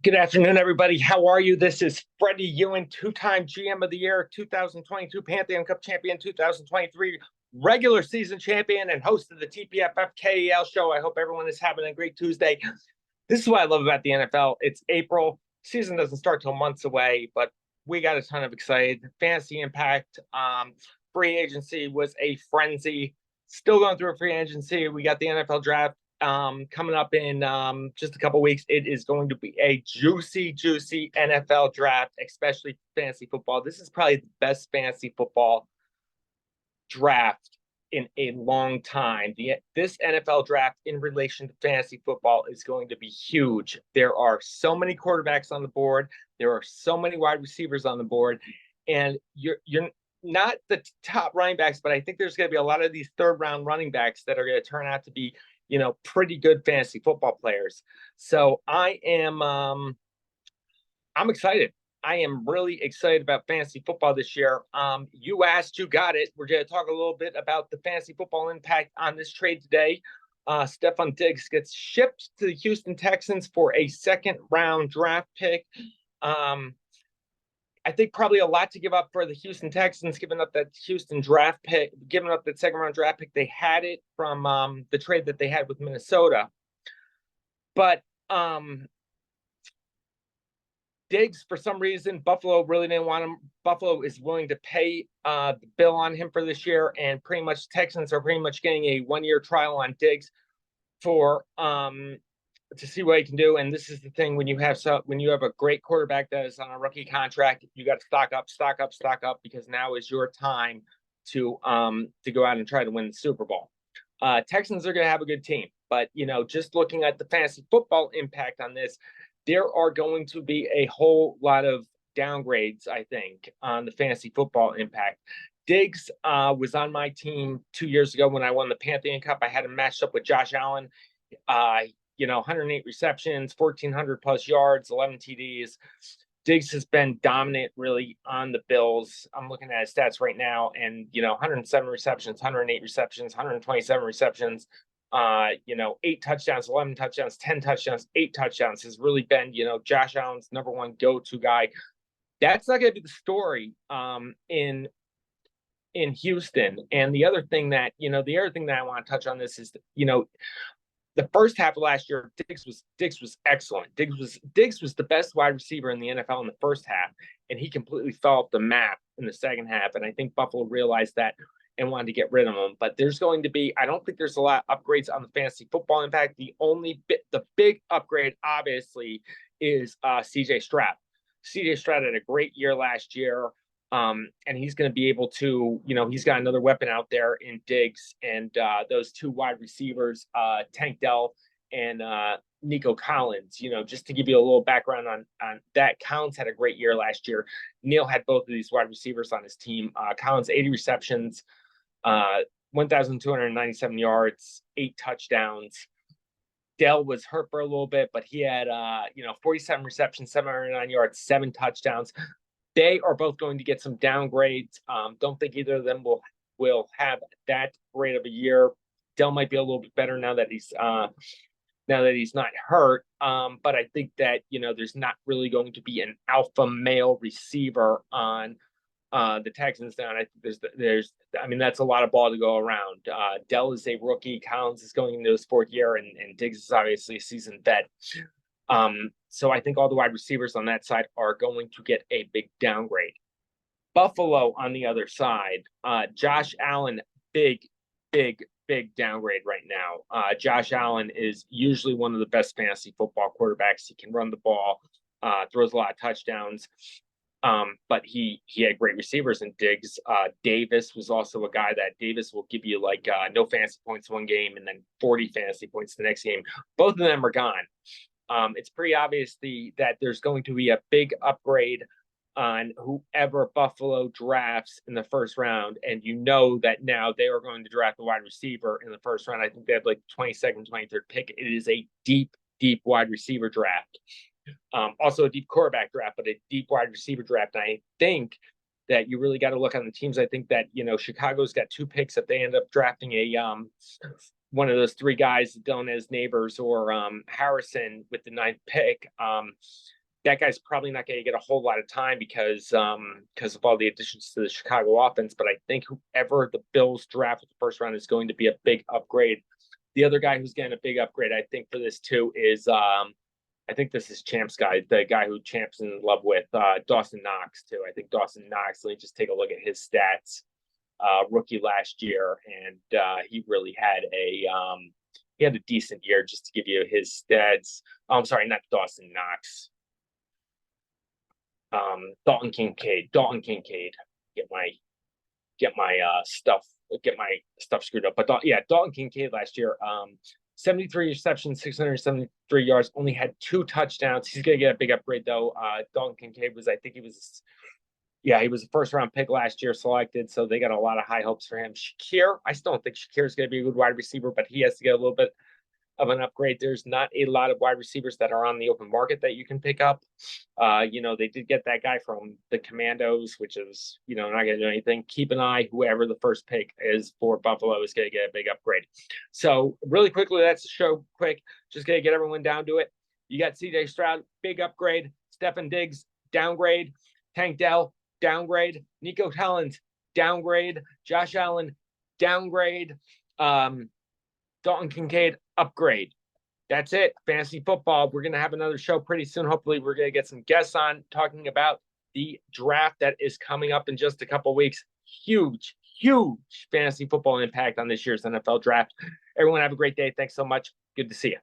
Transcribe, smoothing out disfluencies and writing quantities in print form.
Good afternoon, everybody. How are you? This is Freddie Ewan, two-time GM of the Year, 2022 Pantheon Cup champion, 2023 regular season champion, and host of the TPFF KEL show. I hope everyone is having a great Tuesday. This is what I love about the NFL. It's April. Season doesn't start till months away, but we got a ton of excited. Fantasy impact. Free agency was a frenzy. Still going through a free agency. We got the NFL draft coming up in just a couple weeks. It is going to be a juicy NFL draft, especially fantasy football. This is probably the best fantasy football draft in a long time. This NFL draft in relation to fantasy football is going to be huge. There are so many quarterbacks on the board. There are so many wide receivers on the board, and you're not the top running backs, but I think there's going to be a lot of these third round running backs that are going to turn out to be pretty good fantasy football players. So I'm excited. I am really excited about fantasy football this year. You asked, you got it. We're going to talk a little bit about the fantasy football impact on this trade today. Stefon Diggs gets shipped to the Houston Texans for a second round draft pick. I think probably a lot to give up for the Houston Texans, giving up that Houston draft pick, giving up that second round draft pick. They had it from the trade that they had with Minnesota. But Diggs, for some reason, Buffalo really didn't want him. Buffalo is willing to pay the bill on him for this year, and pretty much Texans are pretty much getting a 1-year trial on Diggs for to see what he can do. And this is the thing: when you have a great quarterback that is on a rookie contract, you got to stock up, because now is your time to go out and try to win the Super Bowl. Texans are going to have a good team, but just looking at the fantasy football impact on this, there are going to be a whole lot of downgrades, I think, on the fantasy football impact. Diggs was on my team 2 years ago when I won the Pantheon Cup. I had him matched up with Josh Allen. 108 receptions, 1,400 plus yards, 11 TDs. Diggs has been dominant really on the Bills. I'm looking at his stats right now, and 107 receptions, 108 receptions, 127 receptions, 8 touchdowns, 11 touchdowns, 10 touchdowns, 8 touchdowns has really been, Josh Allen's number one go-to guy. That's not going to be the story in Houston. And the other thing that I want to touch on this is, the first half of last year, Diggs was excellent. Diggs was the best wide receiver in the NFL in the first half, and he completely fell off the map in the second half. And I think Buffalo realized that and wanted to get rid of him. But I don't think there's a lot of upgrades on the fantasy football impact. The big upgrade, obviously, is CJ Stroud. CJ Stroud had a great year last year. And he's going to be able to, he's got another weapon out there in Diggs, and those two wide receivers, Tank Dell and Nico Collins. Just to give you a little background on that, Collins had a great year last year. Neil had both of these wide receivers on his team. Collins, 80 receptions, 1,297 yards, 8 touchdowns. Dell was hurt for a little bit, but he had 47 receptions, 709 yards, 7 touchdowns. They are both going to get some downgrades. Don't think either of them will have that great of a year. Dell might be a little bit better now that he's not hurt. But I think that there's not really going to be an alpha male receiver on the Texans now. And I think that's a lot of ball to go around. Dell is a rookie. Collins is going into his 4th year, and Diggs is obviously a seasoned vet. So I think all the wide receivers on that side are going to get a big downgrade. Buffalo on the other side, Josh Allen, big downgrade right now. Josh Allen is usually one of the best fantasy football quarterbacks. He can run the ball, throws a lot of touchdowns. But he had great receivers in Diggs. Davis was also a guy that Davis will give you no fantasy points one game and then 40 fantasy points the next game. Both of them are gone. It's pretty obvious that there's going to be a big upgrade on whoever Buffalo drafts in the first round. And that now they are going to draft a wide receiver in the first round. I think they have 22nd, 23rd pick. It is a deep wide receiver draft. Also a deep quarterback draft, but a deep wide receiver draft. And I think that you really got to look on the teams. I think that, Chicago's got 2 picks if they end up drafting one of those three guys, Dylan as Neighbors or Harrison with the 9th pick. That guy's probably not going to get a whole lot of time because of all the additions to the Chicago offense. But I think whoever the Bills draft with the first round is going to be a big upgrade. The other guy who's getting a big upgrade, I think, for this too is I think this is Champ's guy, the guy who Champ's in love with, Dawson Knox too. I think Dawson Knox. Let me just take a look at his stats. Rookie last year, and he really had a decent year. Just to give you his stats. Oh, I'm sorry, not Dawson Knox. Dalton Kincaid. Get my stuff screwed up. But Dalton Kincaid last year, 73 receptions, 673 yards, only had 2 touchdowns. He's gonna get a big upgrade though. Dalton Kincaid he was a first-round pick last year selected, so they got a lot of high hopes for him. Shakir, I still don't think Shakir is going to be a good wide receiver, but he has to get a little bit of an upgrade. There's not a lot of wide receivers that are on the open market that you can pick up. They did get that guy from the Commandos, which is, not going to do anything. Keep an eye, whoever the first pick is for Buffalo is going to get a big upgrade. So really quickly, that's the show. Quick, just going to get everyone down to it. You got CJ Stroud, big upgrade. Stefon Diggs, downgrade. Tank Dell, downgrade. Nico Collins, downgrade. Josh Allen, downgrade. Dalton Kincaid, upgrade. That's it. Fantasy football. We're going to have another show pretty soon. Hopefully, we're going to get some guests on talking about the draft that is coming up in just a couple weeks. Huge fantasy football impact on this year's NFL draft. Everyone have a great day. Thanks so much. Good to see you.